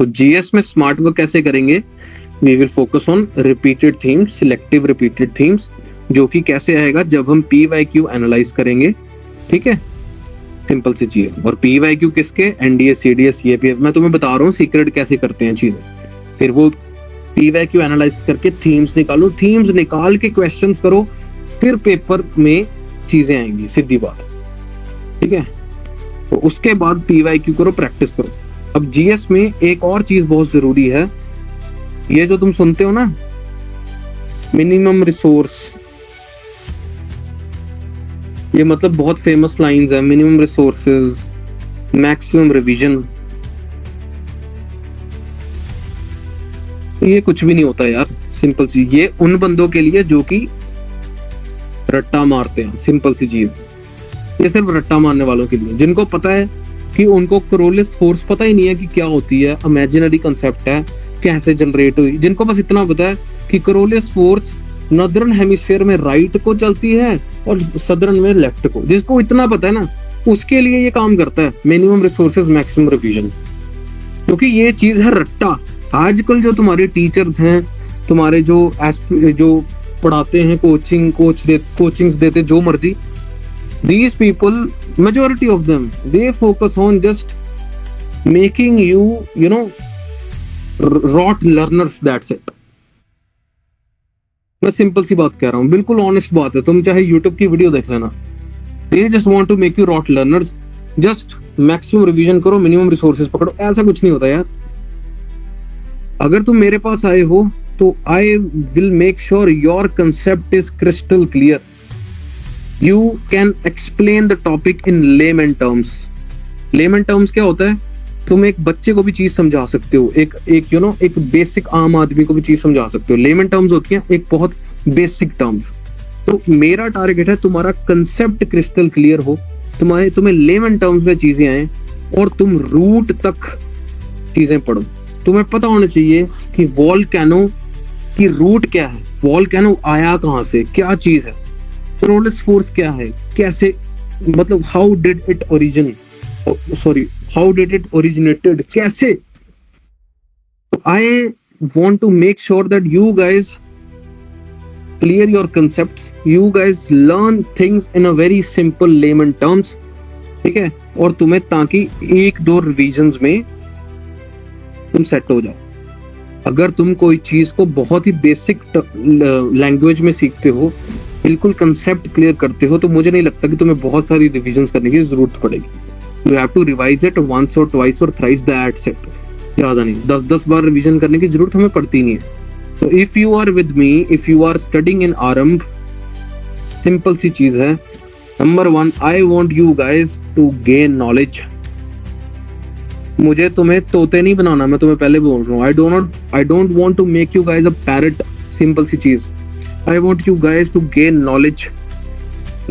तो जीएस में smart work कैसे करेंगे? We will focus on repeated themes, selective repeated themes, जो कि कैसे आएगा जब हम PYQ एनालाइज करेंगे, ठीक है, सिंपल सी चीज। और PYQ किसके? NDA, CDS, CAPF। मैं तुम्हें बता रहा हूँ सीक्रेट कैसे करते हैं चीजें। फिर वो PYQ एनालाइज करके थीम्स निकालो, थीम्स निकाल के क्वेश्चंस करो, फिर पेपर में चीजें आएंगी, सीधी बात, ठीक है। तो उसके बाद PYQ करो, प्रैक्टिस करो। अब जीएस में एक और चीज बहुत जरूरी है, ये जो तुम सुनते हो ना, मिनिमम रिसोर्स, ये मतलब बहुत फेमस लाइंस है, मिनिमम रिसोर्सेज, मैक्सिमम रिवीजन। ये कुछ भी नहीं होता यार, सिंपल सी, ये उन बंदों के लिए जो कि रट्टा मारते हैं, सिंपल सी चीज। ये सिर्फ रट्टा मारने वालों के लिए, जिनको पता है कि उनको कोरोलिस फोर्स पता ही नहीं है कि क्या होती है, इमेजिनरी कंसेप्ट है, कैसे जनरेट हुई। जिनको बस इतना पता है कि कोरोलिस फोर्स नॉर्दर्न हेमिस्फीयर में राइट को चलती है और सदर्न में लेफ्ट को, जिसको इतना पता है ना, उसके लिए ये काम करता है मिनिमम रिसोर्सेज मैक्सिमम रिवीजन। क्योंकि ये चीज है रट्टा। आजकल जो तुम्हारे टीचर्स हैं, तुम्हारे जो पढ़ाते हैं, कोचिंग्स देते, जो मर्जी, these people, majority of them, they focus on just making you know, rot learners, that's it। मैं सिंपल सी बात कह रहा हूँ, बिल्कुल ऑनेस्ट बात है, तुम चाहे YouTube की वीडियो देख लेना, they just want to make you rot learners, just maximum revision करो, minimum resources पकड़ो, ऐसा कुछ नहीं होता यार। अगर तुम मेरे पास आए हो तो I will make sure your concept is crystal clear, you can explain the topic in layman terms। layman terms क्या होता है? तुम एक बच्चे को भी चीज समझा सकते हो, एक बेसिक आम आदमी को भी चीज समझा सकते हो। layman terms होती है एक बहुत बेसिक टर्म्स। तो मेरा टारगेट है तुम्हारा कंसेप्ट क्रिस्टल क्लियर हो, तुम्हें layman terms में चीजें आए और तुम रूट तक चीजें पढ़ो। तुम्हें पता होना चाहिए कि वॉल्केनो की रूट क्या है, वॉल्केनो आया कहां से, क्या चीज है, कोरोलिस फोर्स क्या है, कैसे, मतलब हाउ डिड इट ओरिजिनेटेड, कैसे। I want to make sure that you guys clear your concepts, you guys learn things in a very simple layman terms, ठीक है। और तुम्हें ताकि 1-2 रिवीजन्स में तुम सेट हो जाओ। अगर तुम कोई चीज को बहुत ही बेसिक लैंग्वेज में सीखते हो, बिल्कुल कंसेप्ट क्लियर करते हो, तो मुझे नहीं लगता कि तुम्हें बहुत सारी रिवीजन्स करने की जरूरत पड़ेगी। You have to revise it once और ट्वाइस और थ्राइस, दैट्स इट, ज्यादा नहीं। 10-10 बार रिवीजन करने की जरूरत हमें पड़ती नहीं है। तो if you are with me, if you are studying in Aarambh, simple सी चीज है, number 1, I want you guys to gain knowledge. मुझे तुम्हें तोते नहीं बनाना, मैं तुम्हें पहले बोल रहा हूँ। I don't want to make you guys a parrot, simple सी चीज। I want you guys to gain knowledge.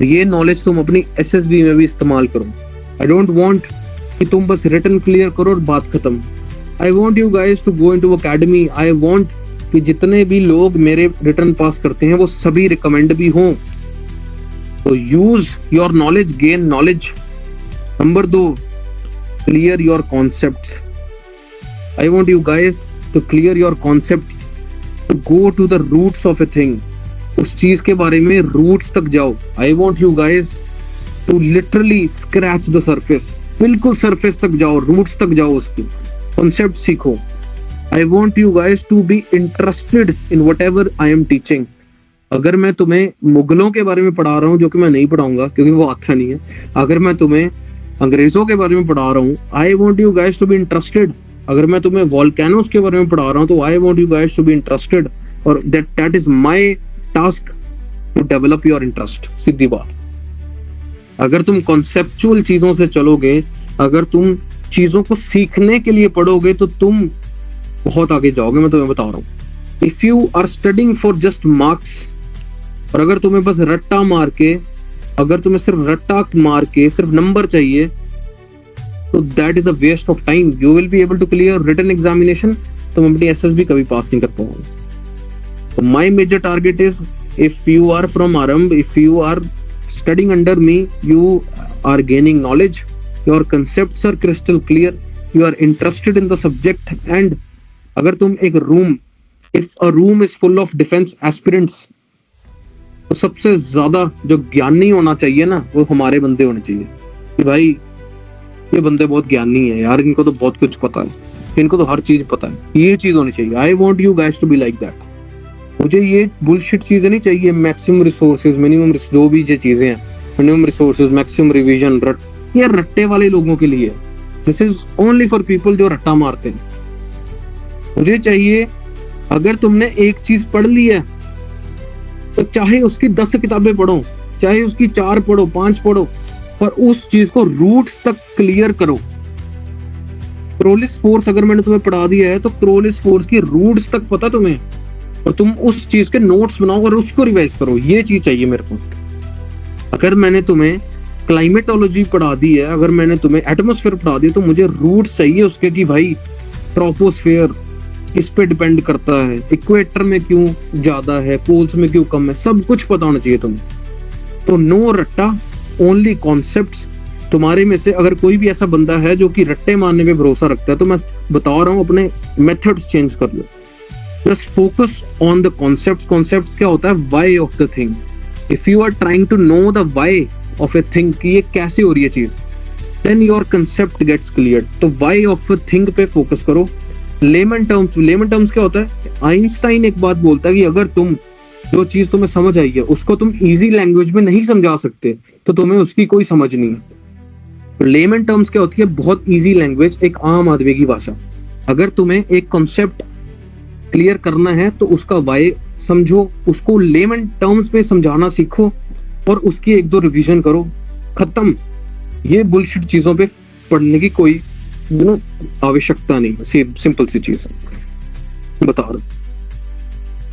ये नॉलेज तुम अपनी SSB में भी इस्तेमाल करो। आई डोंट वांट कि तुम बस रिटन क्लियर करो और बात खत्म। I want you guys to go into academy. I want कि जितने भी लोग मेरे रिटन पास करते हैं वो सभी रिकमेंड भी हों। तो use your knowledge, gain knowledge. Number 2, clear your concepts. I want you guys to clear your concepts, to go to the roots of a thing. उस चीज के बारे में roots तक जाओ। I want you guys to literally scratch the surface. बिल्कुल surface तक जाओ, roots तक जाओ, उसकी concept सीखो। I want you guys to be interested in whatever I am teaching. अगर मैं तुम्हें मुगलों के बारे में पढ़ा रहा हूँ, जो कि मैं नहीं पढ़ाऊंगा क्योंकि वो आता नहीं है, अगर मैं तुम्हें अंग्रेजों के बारे में पढ़ा रहा हूँ, I want you guys to be interested. अगर मैं तुम्हें वॉल्केनोस के बारे में पढ़ा रहा हूँ, तो I want you guys to be interested, और that is my task to develop your interest, सीधी बात। अगर तुम कॉन्सेप्चुअल चीजों से चलोगे, अगर तुम चीजों को सीखने के लिए पढ़ोगे, तो तुम बहुत आगे जाओगे, मैं तुम्हें बता रहा हूँ। If you are studying for just marks, और अगर तुम्हें बस रट्टा मार के, अगर तुम्हें सिर्फ रट्टा मार के सिर्फ नंबर चाहिए, तो that is a waste of time. You will be able to clear written examination, तुम अपनी SSB कभी पास नहीं कर पाओगे। तो my major target is, if you are from Aarambh, if you are studying under me, you are gaining knowledge, your concepts are crystal clear, you are interested in the subject, and अगर तुम एक room, if a room is full of defense aspirants, तो सबसे ज्यादा जो ज्ञानी होना चाहिए ना, वो हमारे बंदे होने चाहिए कि भाई ये बंदे बहुत ज्ञानी है यार, इनको तो बहुत कुछ पता है, इनको तो हर चीज पता है। ये चीज होनी चाहिए। I want you guys to be like that. मुझे ये बुलशिट चीजें नहीं चाहिए, मैक्सिमम रिसोर्सेज, मिनिमम, जो भी ये चीजें हैं, मिनिमम रिसोर्सेज, मैक्सिमम रिवीजन, ये रट्टे वाले लोगों के लिए। This is only for people जो रट्टा मारते हैं। मुझे चाहिए अगर तुमने एक चीज पढ़ ली है तो चाहे उसकी 10 किताबें पढ़ो, चाहे उसकी 4 पढ़ो, 5 पढ़ो, पर उस चीज को रूट्स तक क्लियर करो। क्रोलिस फोर्स अगर मैंने तुम्हें पढ़ा दिया है तो क्रोलिस फोर्स की रूट्स तक पता तुम्हें, और तुम उस चीज के नोट्स बनाओ और उसको रिवाइज करो। ये चीज चाहिए मेरे को। अगर मैंने तुम्हें क्लाइमेटोलॉजी पढ़ा दी है, अगर मैंने तुम्हें एटमॉस्फेयर पढ़ा दिया, तो मुझे रूट्स चाहिए उसके कि भाई ट्रोपोस्फेयर किस पे डिपेंड करता है, इक्वेटर में क्यों ज्यादा है, पोल्स में क्यों कम है, सब कुछ पता होना चाहिए तुम्हें। तो नो रट्टा, ओनली कॉन्सेप्ट्स। तुम्हारे में से अगर कोई भी ऐसा बंदा है जो कि रट्टे मारने पे भरोसा रखता है, तो मैं बता रहा हूँ अपने मेथड्स चेंज कर लो। Just focus on the concepts. Concepts क्या होता है? Why of the thing. If you are trying to know the why of a thing कि ये कैसे हो रही है चीज, then your concept gets clear. तो व्हाई ऑफ अ थिंग पे फोकस करो। लेमन टर्म्स, लेमन टर्म्स क्या होता है? आइंस्टाइन एक बात बोलता है कि अगर तुम जो चीज तुम्हें समझ आई है उसको तुम इजी लैंग्वेज में नहीं समझा सकते तो तुम्हें उसकी कोई समझ नहीं है। लेमन टर्म्स क्या होती है? बहुत इजी लैंग्वेज, एक आम आदमी की भाषा। अगर तुम्हें एक कॉन्सेप्ट क्लियर करना है तो उसका वाई समझो, उसको लेमन टर्म्स में समझाना सीखो और उसकी 1-2 रिवीजन करो, खत्म। ये बुलशिट चीजों पे पढ़ने की कोई आवश्यकता नहीं। सिंपल सी चीज बता रहा,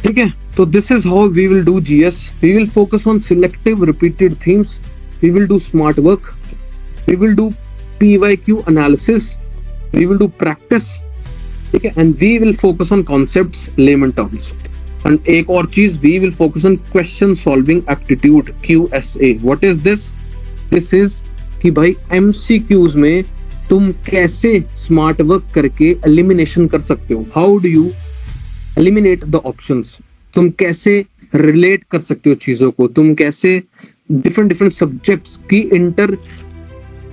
ठीक है? तो this is how we will do GS. We will focus on selective repeated themes, we will do smart work, we will do PYQ analysis, we will do practice, ठीक है? And we will focus on concepts, layman terms. And एक और चीज, we will focus on question solving aptitude, QSA। What is this? This is कि भाई MCQs में तुम कैसे स्मार्ट वर्क करके एलिमिनेशन कर सकते हो। How do you eliminate the options? तुम कैसे रिलेट कर सकते हो चीजों को, तुम कैसे डिफरेंट सब्जेक्ट्स की इंटर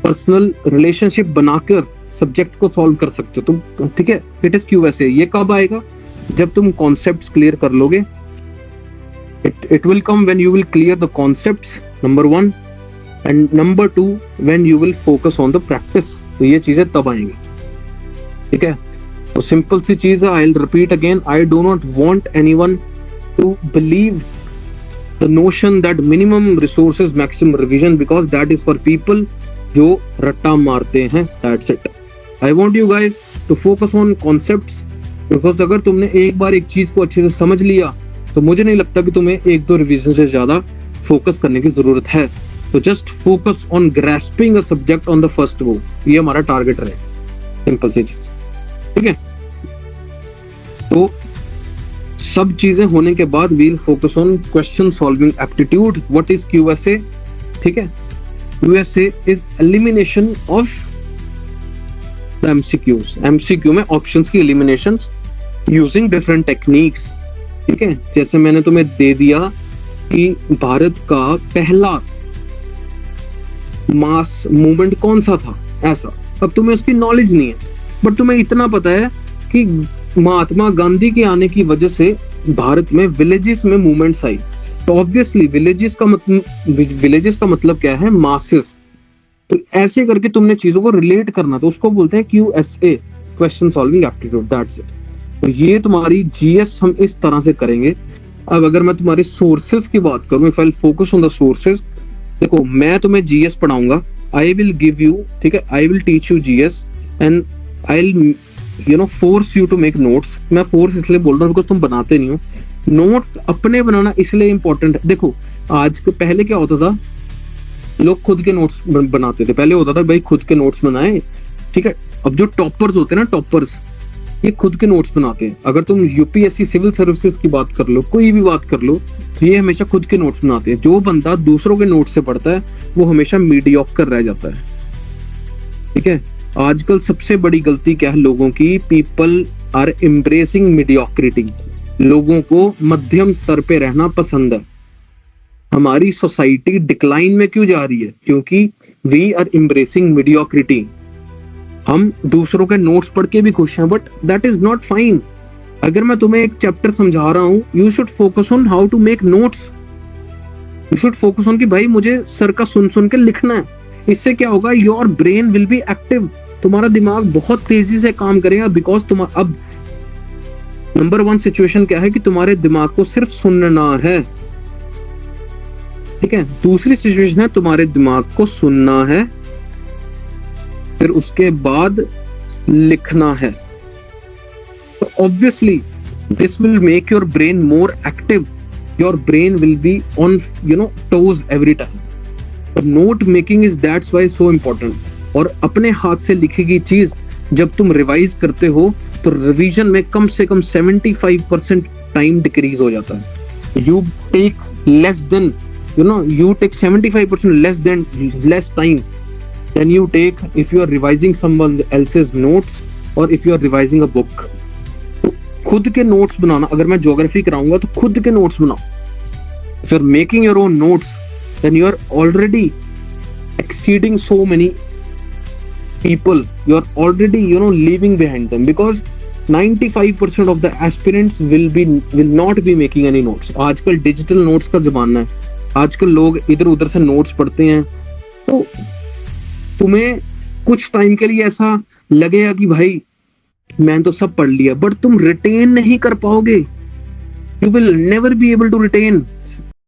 पर्सनल रिलेशनशिप बनाकर सब्जेक्ट को सॉल्व कर सकते हो तुम, ठीक है? It is QSA। ये कब आएगा? जब तुम कॉन्सेप्ट्स क्लियर कर लोगे। It will come when you will clear the concepts, number 1, and number 2 when you will focus on the practice. तो ये चीजें तब आएंगी, ठीक है? तो सिंपल सी चीज है। I will repeat again, I do not want anyone to believe the notion that minimum resources maximum revision, because that is for people जो रट्टा मारते हैं। That's it. I want you guys to focus on concepts, because अगर तुमने एक बार एक चीज को अच्छे से समझ लिया तो मुझे नहीं लगता कि तुम्हें 1-2 रिवीजन से ज्यादा फोकस करने की जरूरत है। तो just focus on grasping a subject on the first go. ये हमारा टारगेट रहे, सिंपल सी चीज, ठीक है? तो सब चीजें होने के बाद we'll focus on question solving aptitude. What is QSA? ठीक है? QSA is elimination of the MCQs। MCQ में ऑप्शंस की एलिमिनेशन यूजिंग डिफरेंट टेक्निक्स, ठीक है? जैसे मैंने तुम्हें दे दिया कि भारत का पहला मास मूवमेंट कौन सा था, ऐसा। अब तुम्हें उसकी नॉलेज नहीं है, बट तुम्हें इतना पता है कि महात्मा गांधी के आने की वजह से भारत में विलेजेस में मूवमेंट्स आई। तो ऑब्वियसली विलेजेस का मतलब क्या है? मासेस। तो ऐसे करके तुमने चीजों को रिलेट करना, तो उसको बोलते हैं QSA, question solving aptitude. That's it. तो ये तुम्हारी GS हम इस तरह से करेंगे। अब अगर मैं तुम्हारे सोर्सेज की बात करूं, if I focus on the sources, देखो मैं तुम्हें GS पढ़ाऊंगा, आई विल गिव यू, ठीक है, I will teach you GS and I will force you to make notes. मैं फोर्स इसलिए बोल रहा हूँ बिकॉज तुम बनाते नहीं हो। नोट अपने बनाना इसलिए इंपॉर्टेंट है। देखो आज के पहले क्या होता था, लोग खुद के नोट्स बनाते थे। पहले होता था भाई खुद के नोट्स बनाए, ठीक है? अब जो टॉपर्स होते हैं ना, टॉपर्स, ये खुद के नोट्स बनाते हैं। अगर तुम UPSC सिविल सर्विसेज की बात कर लो, कोई भी बात कर लो, तो ये हमेशा खुद के नोट्स बनाते हैं। जो बंदा दूसरों के नोट्स से पढ़ता है वो हमेशा मीडियोकर रह जाता है, ठीक है? आजकल सबसे बड़ी गलती क्या है लोगों की, पीपल आर एम्ब्रेसिंग मीडियोक्रिटी। लोगों को मध्यम स्तर पे रहना पसंद है। हमारी सोसाइटी डिक्लाइन में क्यों जा रही है? क्योंकि वी आर एम्ब्रेसिंग मीडियोक्रिटी। हम दूसरों के नोट्स पढ़ के भी खुश हैं, but that is not fine. अगर मैं तुम्हें एक चैप्टर समझा रहा हूं, you should focus on how to make notes. You should focus on कि भाई मुझे सर का सुन सुन के लिखना है। इससे क्या होगा, your brain will be active. तुम्हारा दिमाग बहुत तेजी से काम करेगा, बिकॉज तुम अब नंबर 1 सिचुएशन क्या है कि तुम्हारे दिमाग को सिर्फ सुनना है, ठीक है। दूसरी सिचुएशन है तुम्हारे दिमाग को सुनना है, फिर उसके बाद लिखना है। तो obviously this will make your brain more active. Your brain will be on toes every time. Note making is that's why so important. और अपने हाथ से लिखी गई चीज जब तुम रिवाइज करते हो तो रिवीजन में कम से कम 75% टाइम डिक्रीज हो जाता है। You take less than you take 75% less time than you take if you are revising someone else's notes or if you are revising a book. तो खुद के नोट्स बनाना, अगर मैं ज्योग्राफी कराऊंगा तो खुद के नोट्स बनाओ। If you are making your own notes, then you are already exceeding so many people. You are already leaving behind them, because 95% of the aspirants will not be making any notes. आजकल digital notes का जमाना है। आजकल लोग इधर उधर से notes पढ़ते हैं। तो तुम्हें कुछ टाइम के लिए ऐसा लगेगा कि भाई मैंने तो सब पढ़ लिया, बट तुम रिटेन नहीं कर पाओगे। You will never be able to retain.